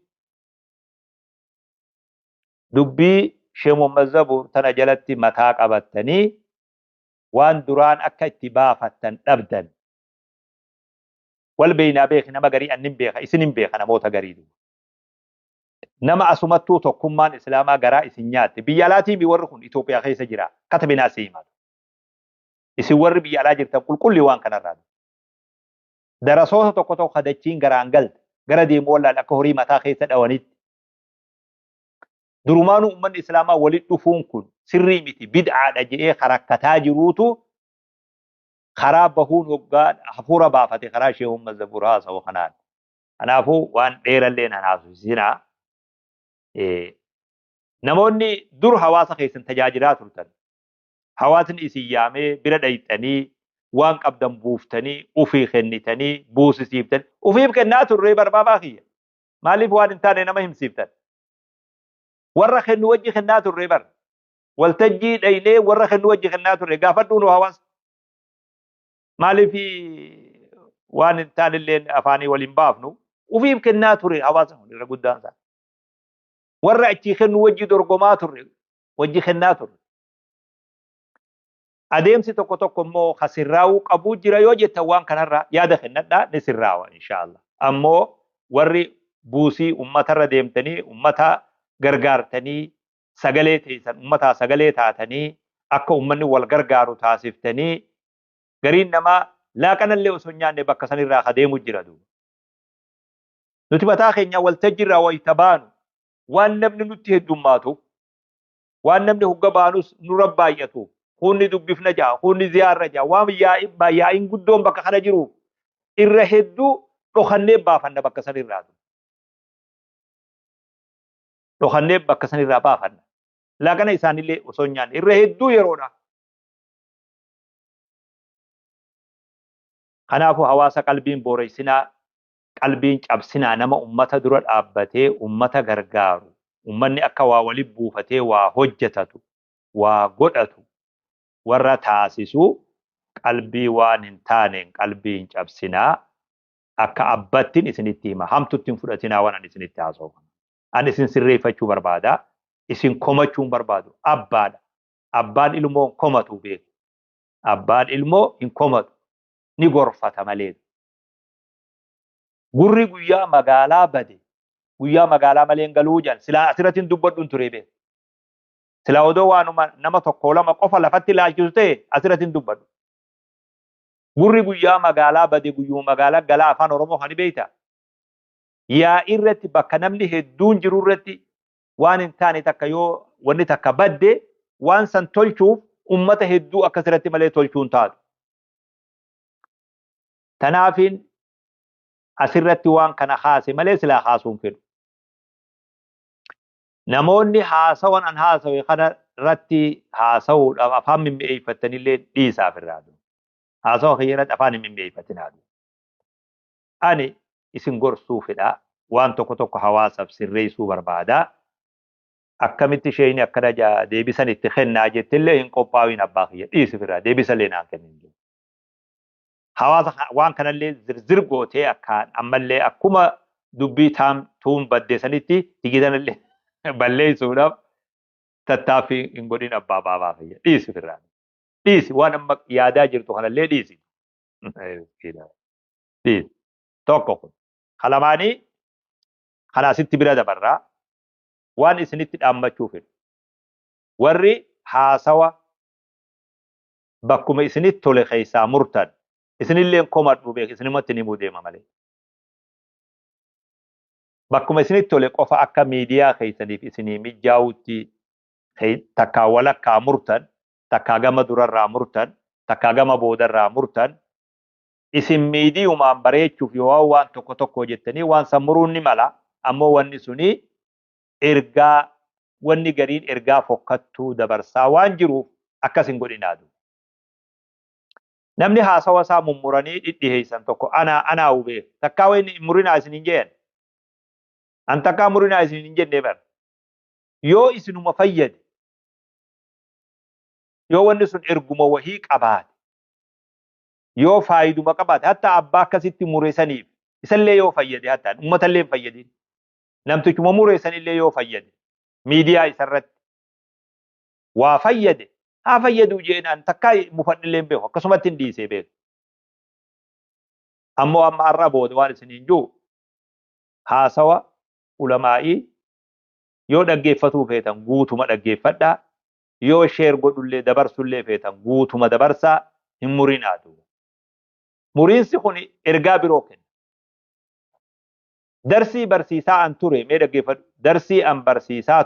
دبي شيء مزبور تنجلت متاق أبتني وان دران أكا اتبافتن أبدا والبينا بيخ نما غري أنم بيخ إسنم بيخ أنا موتا غريدو نما أسمتو تقمان إسلاما غرا إسنيات بيالاتي بيورخون إثيوبيا خيس جرا كتبنا سيما إسور بيالا جرتا كل وان كان راد درسوه تقطو خدچين غرا انقلت غرا دي مولا لكهوري متا خيس دوانيت درمانو أمن إسلاما ولد دفون كن سري متي بدعا دجئي خركتا جروتو خراب بهون وقان حفورا بافتي خراشي هم الزبورها سو خنان أنا فو وان دير اللين هناسو سينا namoonni dur hawaasa keessan tajaajilaa turtan hawaasni isin yaamee bira dhayxanii waan qabdan buuftanii ufii kennitanii buusisiiftan ufiif kennaa turree barbaabaa kiyya maaliif waan hin taane nama himsiiftan warra kennu wajji kennaa turree bar waltajjii dhaynee warra kennu wajji kennaa turre gaafadhuun hawaasa maaliif waan hin taane illee afaanii waliin baafnu ufiif kennaa turre hawaasa irra guddaan isaa warra achi kennu wajji dorgomaa turre wajji kennaa turre adeemsi tokko tokko immoo hasirraa'uu qabuu jira yoo jettan waan kanarra yaada kennadhaa ni sirraawa inshaallah ammoo warri buusii ummatarra deemtanii ummata gargaartanii sagalee teessan ummataa sagalee taatanii akka ummanni wal gargaaru taasiftanii gariin namaa laaqanallee osoo nyaanne bakka sanirraa adeemu jira duuba nuti mataa keenya waltajjiirraa wayita baanu waan namni nutti heddummaatu waan namni hogga baanus nurra baay'atu hunni dubbifna jaa hunni ziyaarra jaa waan yaa'iin guddoon bakka kana jiru irra hedduu dhokannee baafanna bakka sanirraa dhokannee bakka sanirraa baafanna laaqana isaanillee osoo nyaanne irra hedduu yeroodha kanaafuu hawaasa qalbiin booreysinaa qalbiin cabsinaa nama ummata dura dhaabbatee ummata gargaaru ummanni akka waa wali buufatee waa hojjetatu waa godhatu warra taasisu qalbii waan hin taaneen qalbiin cabsinaa akka abbattiin isinitti hima hamtuttiin fudhatinaa waan ani isinitti haasofan ani isin sirreeffachuu barbaada isin komachuun barbaadu abbaadha abbaan ilmoo komatu beeku abbaan ilmoo hin komatu ni gorfata malee gurri guyyaa magaalaa bade guyyaa magaalaa maleen galuu jaan silaa asirratti dubbadhuun ture beeku silaa odoo waanuma nama tokko lama qofa lafatti laalchisu ta'e asirratti dubbadhu gurri guyyaa magaalaa bade guyyuu magaalaa galaa afaan oromoo kan beeyta yaa irratti bakka namni hedduun jiru irratti waan hin taane takka yoo wanni takka badde waan san tolchuuf ummata hedduu akkasirratti malee tolchuun taatu tanaafin asirratti waan kana haase malee silaa haasuun fedhu namoonni haasawan an haasawe kana irratti haasawuudhaaf afaan mimmi'eeffattanillee dhiisaaf irraa haasawa kiyyaratti afaan mimmi'eeffatinaa ani isin gorsuu fedha waan tokko tokko hawaasaaf sirreessuu barbaada akkamitti isheen akkana deebisan itti kennaa jettillee hin qophaa'in abbaa kiyya dhiisif irraa deebisallee naan kennin hawaasa waan kanallee zirzir gootee akkaan ammallee akkuma dubbii tuun baddeessanitti tigitanillee balleessuudhaaf tattaaffii hin godhin abbaa baabaa kiyya dhiisif irraa dhiisi waan amma yaadaa jirtu kanallee dhiisi dhiisi tokko kun kalamaanii kanaasitti bira dabarraa waan isinitti dhaammachuu fedhu warri haasawa bakkuma isinitti tole keessaa murtan isinillee komadhu beek isinimatti ni mudeema malee bakkuma isinitti tole qofa akka miidiyaa keessaniif isinii mijaawutti takkaa walakkaa murtan takkaa gama durarraa murtan takkaa gama boodarraa murtan isin miidiyumaan bareechuuf yoo waan tokko tokko jettanii waan sammuruun ni mala ammoo wanni suni ergaa wanni gariin ergaa fokkattuu dabarsaa waan jiruuf akkas hin godhinaadu. Namni haasawa isaa mummuranii dhidhiheessan tokko anaa hubee takkaa wayni murinaa isin hin jeen an takkaa murinaa isin hin jenne bar yoo isinuma fayyade yoo wanni sun erguma wahii qabaate yoo faayiduma qabaate hatta abbaa akkasitti mureessaniif isallee yoo fayyade hatta uummatallee hin fayyadin namtichuma mureessanillee yoo fayyade miidiyaa isarratti waa fayyade haa fayyadu jeenaan takkaa mufadhillee beeku akkasumatti hin dhiisee beeku. Ammoo amma har'a booda waan isiniin jiru haasawa ulamaa'ii yoo dhaggeeffatuu feetan guutuma dhaggeeffadhaa yoo sheer godhullee dabarsullee feetan guutuma dabarsaa hin murinaatu. Muriinsi kun ergaa biroo kenna. Darsii barsiisaa an ture mee dhaggeeffadhu darsii an barsiisaa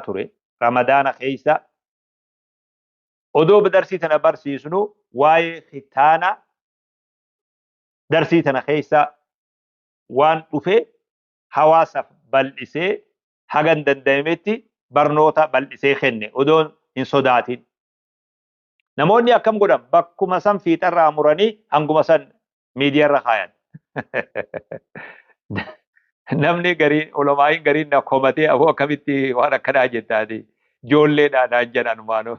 ture ramadaana keessa odoo darsii tana barsiisnu waa'ee khitaana darsii tana keessa waan dhufe hawaasaaf bal'isee hagan danda'ametti barnoota bal'isee kenne odoon hin sodaatin. Namoonni akkam godhan bakkuma san fiixarraa muranii hanguma san miidiyaarra kaayan. Namni gariin ulamaa'iin gariin na komatee aboo akkamitti waan akkanaa jettaati ijoolleedhaan jedhan maanoo.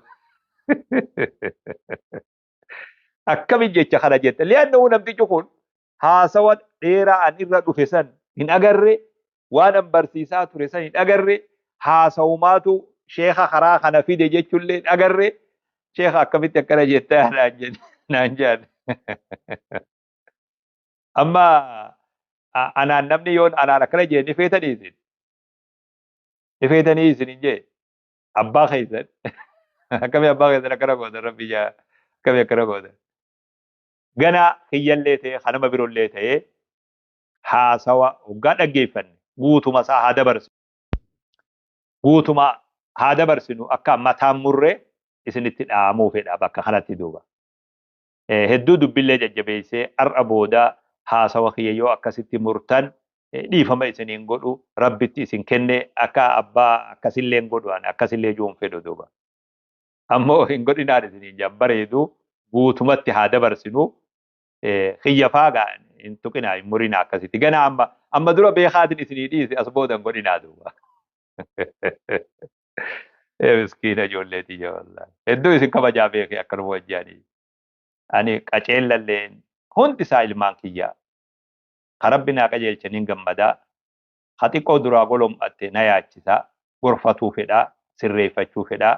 Akkamiin jecha kana jetta liyaannoo namtichi kun haasawa dheeraa an irra dhufe san hin agarre waan an barsiisaa ture san hin agarre haasawumaatu sheeka karaa kana fide jechuullee hin agarre sheeka akkamitti akkana jettaa naan jedhan. Amma anaan namni yoon anaan akkana jee ni feetanii isin hin jee abbaa keessan akkamii abbaa keessan akkana gootan rabbi jaa akkamii akkana gootan. Gana kiyyallee ta'ee kanama birollee ta'ee haasawa hoggaa dhaggeeffanne guutuma isaa haa dabarsinu akka mataan murree isinitti dhaamuu fedha bakka kanatti duuba. Hedduu dubbillee jajjabeessee har'a booda haasawa kiyya yoo akkasitti murtan dhiifama isiniin godhu rabbitti isin kenne akka abbaa akkasillee godhu akkasillee juun fedhu duuba. Ammoo hin godhinaan isiniin jaan bareedu guutumatti haa dabarsinu kiyya faagaa hin tuqinaa hin murinaa akkasitti. Gana amma dura beekaatiin isinii dhiise as booda hin godhinaa duuba. Miskiina ijoolleetii jawallaa. Hedduu isin kabajaa beekee akkanuma wajjaanii. Ani qaceellalleen hundi isaa ilmaan kiyyaa. Karabbi naa qajeelchaniin gammadaa. Haxiqqoo duraa golom'atte na yaachisaa. Gorfatuu fedhaa. Sirreeffachuu fedhaa.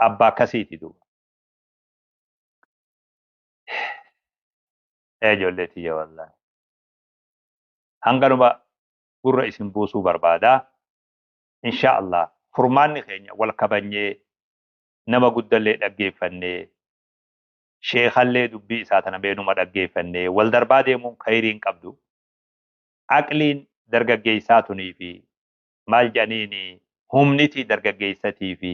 Abbaa akkasiiti duuba. Ijoolleetii jawallaa. Hanganuma gurra isin buusuu barbaadaa. Inshaallah furmaanni keenya wal kabanyee nama guddallee dhaggeeffannee sheekallee dubbii isaa tana beenuma dhaggeeffannee wal darbaa deemuun khayriin qabdu. Aqliin dargaggeessaa tunii fi maal jedhaniini humniti dargaggeessatii fi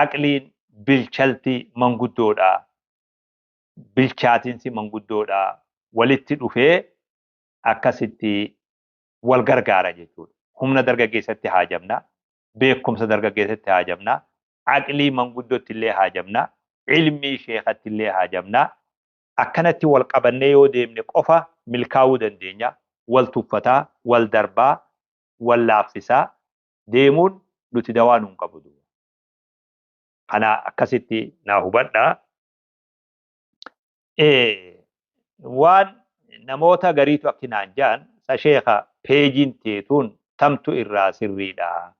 aqliin bilchalti manguddoodhaa bilchaatinsi manguddoodhaa walitti dhufee akkasitti wal gargaara jechuudha. Humna dargaggeessatti haajamna, beekumsa dargaggeessatti haajamna, aqlii manguddootti illee haajamna, ilmii sheekatti illee haajamna. Akkanatti wal qabannee yoo deemne qofa milkaa'uu dandeenya. Wal tuffataa, wal darbaa, wal laaffisaa deemuun nuti dawaa nuun qabu. Kana akkasitti naa hubadhaa. Waan namoota gariitu akkinaan jaan sa sheeka peejiin teetuun tamtu irraa sirriidha.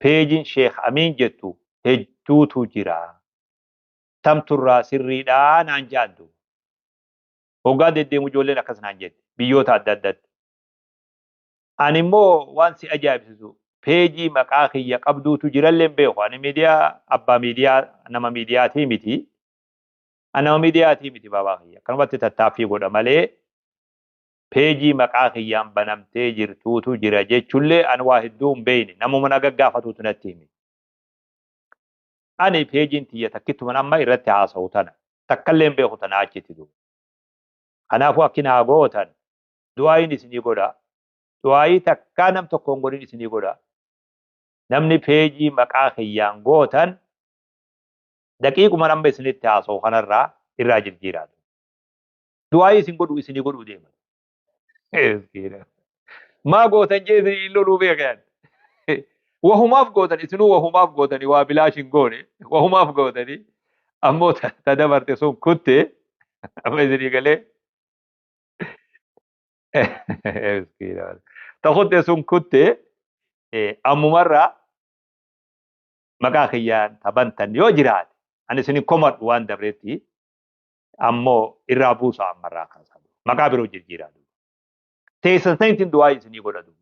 Peejiin sheek amiin jettu hedduutu jira. Tamtu irraa sirriidha naan jaaddu. Hoggaa deddeemu ijoolleen akkas naan jette biyyoota adda addaatti. Ani immoo waan si ajaa'ibsiisu peejii maqaa kiyya qabduutu jirallee beeku. Ani miidiyaa abbaa miidiyaa nama miidiyaatii miti. Nama miidiyaatii miti baabaa kiyya. Kanumatti tattaaffii godha malee peejii maqaa kiyyaan banamtee jirtuutu jira jechuullee ani waa hedduu hin beeyne namuma na gaggaafatuutu natti himi. Ani peejiin tiyya takkittuman amma irratti haasa'u tana takkallee hin beeku tana achitti duuba. Kanaafuu akkina haa gootan دعائي إسني قدا دعائي تكانم تكون قولين إسني قدا نمني بيجي مقاخي يانغوتن دقيق من أم بسني تاسو خنرا الراجل جيرات دعائي إسن قدو إسني قدو ديما ما قوتن جيزي إلو لوبيغان وهما فقودن إسنو وهما فقودن وابلاش نقوني وهما فقودني أمو تدبرت سون كنت أما إذن قال مسكين تاخد سون كنت أمو مرة مقا خيان تبنتن يو جرات أنا سنين كومر وان دبرتي أمو إرابوسا مرة خاصة مقا برو جرات تيسن سنتين دعاي سنين قد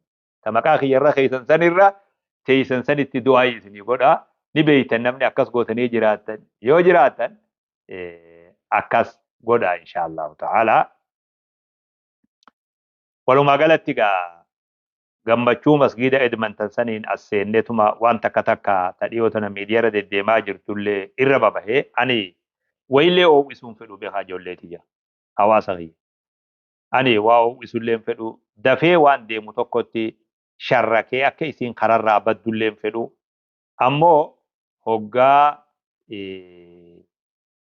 تمقا خيان را خيسن سنين را تيسن سنين دعاي سنين قد نبيتن نمني أكس قوتني جراتن يو جراتن أكس قد إن شاء الله تعالى ولما قالت gammachuu masgiida Edmonton saniin as seenneetuma waan takka takka tadhiyoo tana miidiyaarra deddeemaa jirtullee irra babahee ani wayillee oowwisuun fedhu beekaa ijoolleetiyya hawaasa kiyya. Ani waa oowwisullee fedhu dafee waan deemu tokkotti sharrakee akka isiin kararraa baddullee fedhu ammoo hoggaa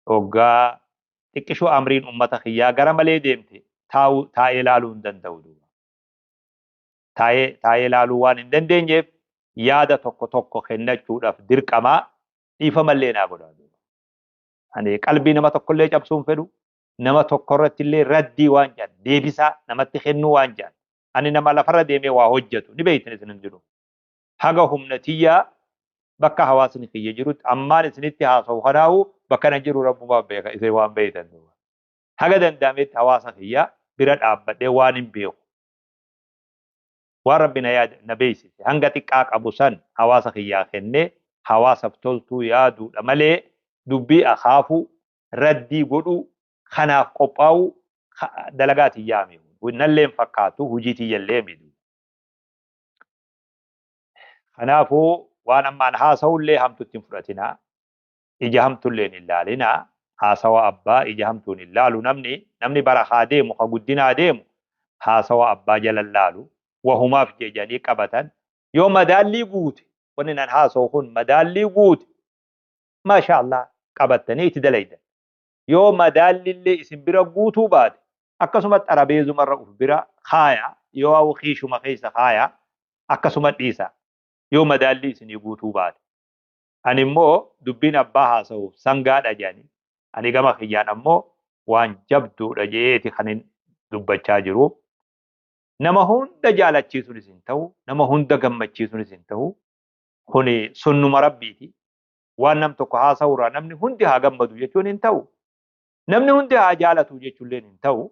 hoggaa xiqqishoo amriin ummata kiyyaa gara malee deemte taa'ee ilaaluu hin danda'u. taa'ee ilaaluu waan hin dandeenyeef yaada tokko tokko kennachuudhaaf dirqamaa dhiifamallee naa godha. Ani qalbii nama tokkollee cabsuun fedhu nama tokkorratti illee raddii waan jaan deebisaa namatti kennuu waan jaan ani nama lafarra deemee waa hojjetu ni beeytan isin hin jiru. Haga humna tiyyaa bakka hawaasni kiyya jirutti ammaan isinitti haasa'u kanaa'u bakka nan jiru rabbumaa beeka isin waan beeytan. Haga danda'ametti hawaasa kiyyaa bira dhaabbadhee waan hin beeku. وربنا يا نبيسي هنگا تقاق أبو سن حواسك يا خنة حواسك تلتو يادو ملي دبي أخافو ردي قدو خناف قباو دلقات يامي ونالين فكاتو هجيتي يليمي خنافو وانا ما نحاسو اللي هم تتنفرتنا إجا هم تلين اللالنا حاسوا أبا إجا هم تون اللالو نمني برخا ديمو خقودنا ديمو حاسوا أبا جل اللالو وهما في جاني قبتن يوم مدالي قوت ونن حاسوخون مدالي قوت ما شاء الله قبتني تدليد يوم مدالي اللي اسم برا قوتو بعد أكسمت أرابيزو مرة برا خايا يو أو خيشو مخيس خايا أكسمت إيسا يوم مدالي اسم قوتو بعد أني مو دبين أبا حاسو سنغاد أجاني أني قام خيان أمو وان جبدو رجيتي خنين دبچا جرو nama hunda jaalachiisuun isin ta'u nama hunda gammachiisuun isin ta'u kuni sunnuma rabbiiti waan nam tokko haasa'uurraa namni hundi haa gammadu jechuun hin ta'u namni hundi haa jaalatu jechuullee hin ta'u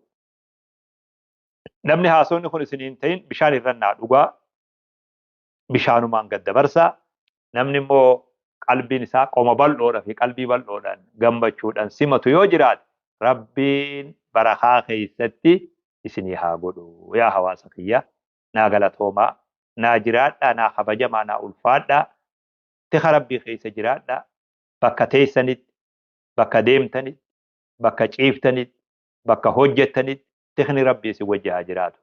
namni haasawni kun isin hin ta'in bishaan irrannaa dhugaa bishaanumaan gad dabarsa namni immoo qalbiin isaa qoma bal'oodhaa fi qalbii bal'oodhaan gammachuudhaan simatu yoo jiraate rabbiin barakaa keessatti isini haa godhu yaa hawaasa kiyya naa galatoomaa naa jiraadhaa naa kabajamaa naa ulfaadhaa tika rabbii keessa jiraadhaa bakka teessanitti bakka deemtanitti bakka ciiftanitti bakka hojjettanitti tikni rabbii isin wajji haa jiraatu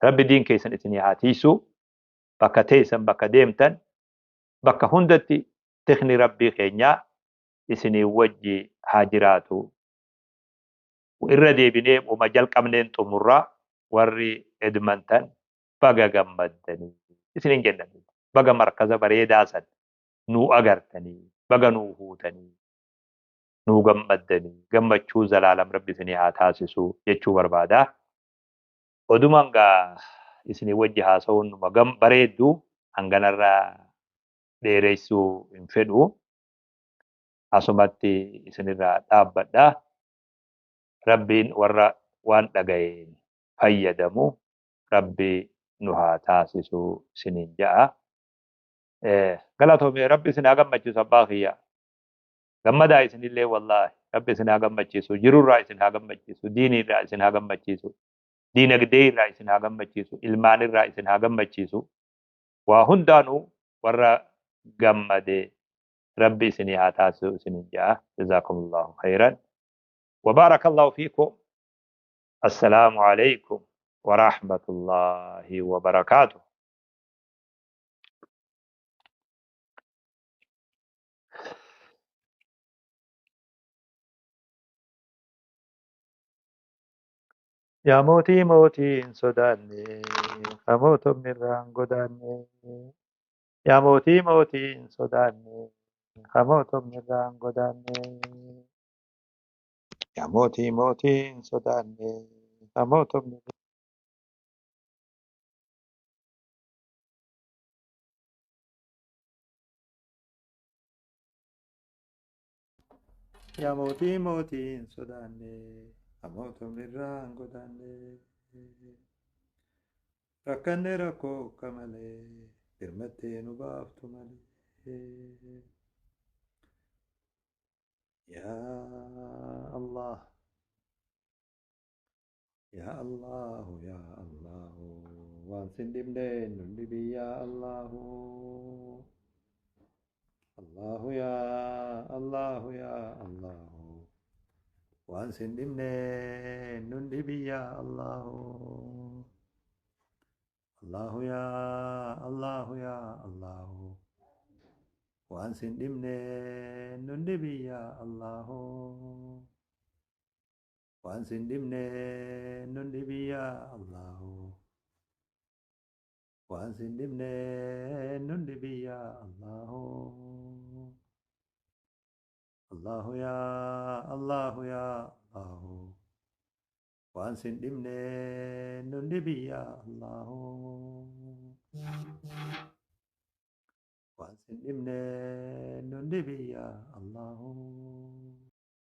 rabbi diin keessan isini haa tiisu bakka teessan bakka deemtan bakka hundatti tikni rabbii keenyaa isini wajji haa jiraatu irra deebinee uma jalqabneen xumurraa warri Edmonton baga gammaddanii isinin jennan baga markaza bareedaa san nuu agartanii baga nuu huutanii nuu gammaddanii gammachuu zalaalam rabbi isinii haa taasisu jechuu barbaada. Odumaan gaa isinii wajji haasa'uun numa bareedduu hanganarraa dheereessuu hin fedhu asumatti isinirraa dhaabbadhaa. Rabbiin warra waan dhaga'een fayyadamu rabbi nu haa taasisu isiniin ja'a. Galatoomee rabbi isin haa gammachiisu abbaa kiyya. Gammadaa isinillee wallaahi rabbi isin haa gammachiisu jirurraa isin haa gammachiisu diinirraa isin haa gammachiisu diinagdee irraa isin haa gammachiisu ilmaanirraa isin haa gammachiisu waa hundaanuu warra gammadee rabbi isinii haa taasisu isiniin ja'a. Jazakumullahu khairan. وبارك الله فيكم. السلام عليكم ورحمة الله وبركاته. يا موتي موتي إن سوداني أموت من رانغوداني. يا موتي موتي إن سوداني أموت من رانغوداني. يا موتي موتي إن سوداني أموت من. يا موتي موتي إن سوداني أموت من رانغوداني. ركني ركو كمالي برمتي نبافت مالي. يا الله يا الله يا الله وانسندم دين اللي يا الله. الله يا الله يا الله وانسندم دين اللي يا الله. الله يا الله يا الله وانسندم دين اللي يا الله. وانسندمني نندبي يا الله. وانسندمني نندبي يا الله. الله يا الله يا الله وانسندمني نندبي يا الله. وانسندمني نندبي يا الله.